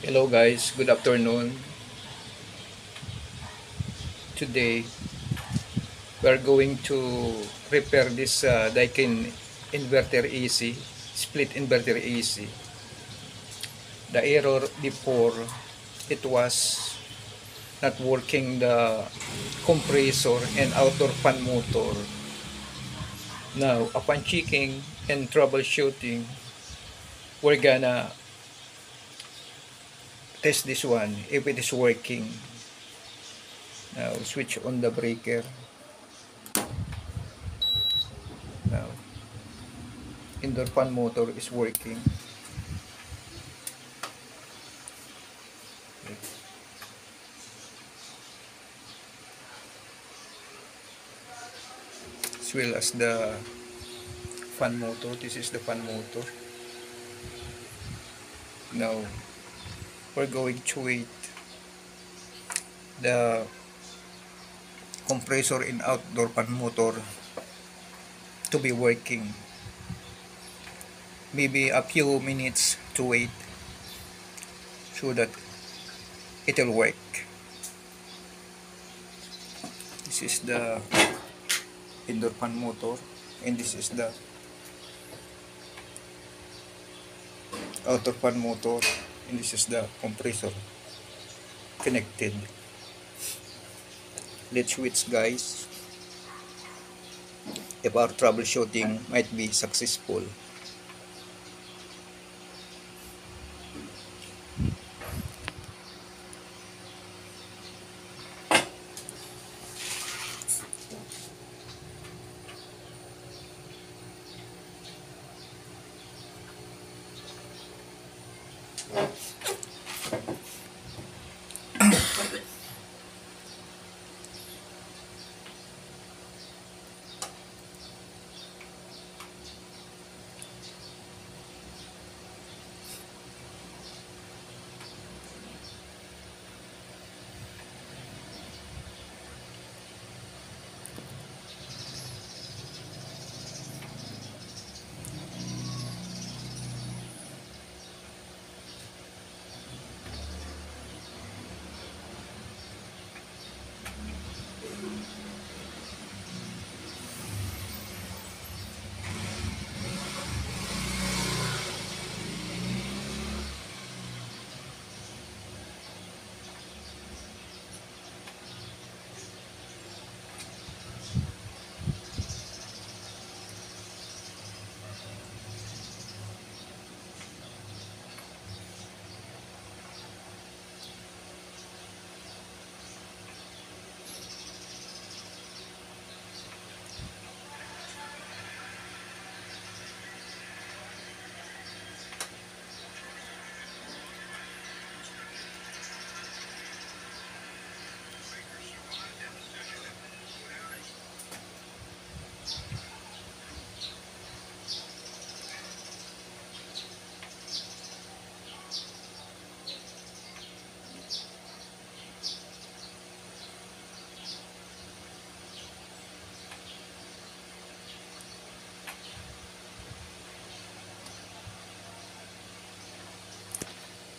Hello guys, good afternoon. Today we're going to repair this Daikin inverter AC, split inverter AC. The error before, it was not working the compressor and outdoor fan motor. Now upon checking and troubleshooting, we're gonna test this one if it is working. Now switch on the breaker. Now indoor fan motor is working. As well as the fan motor. This is the fan motor. Now we're going to wait the compressor in outdoor fan motor to be working. Maybe a few minutes to wait so that it will work. This is the indoor fan motor and this is the outdoor fan motor and this is the compressor connected. Let's switch guys if our troubleshooting might be successful.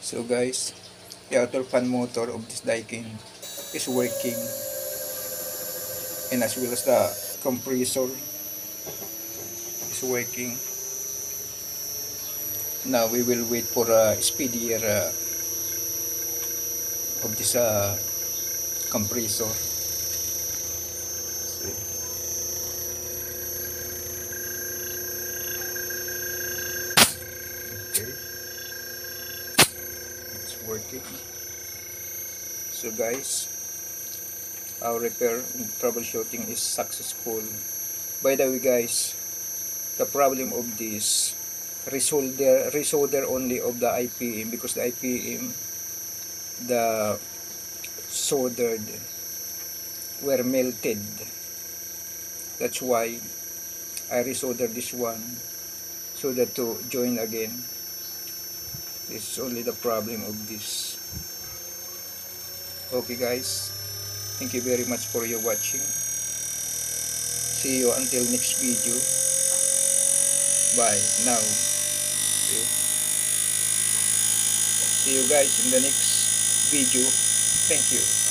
So guys, the outdoor fan motor of this Daikin is working and as well as the compressor is working. Now we will wait for a speedier of this compressor. Okay, it's working. So guys, our repair and troubleshooting is successful. By the way guys, the problem of this resolder only of the IPM, because the IPM, the soldered were melted. That's why I resolder this one so that to join again. This is only the problem of this. Okay guys, thank you very much for your watching. See you until next video. Bye now. Okay. See you guys in the next video. Thank you.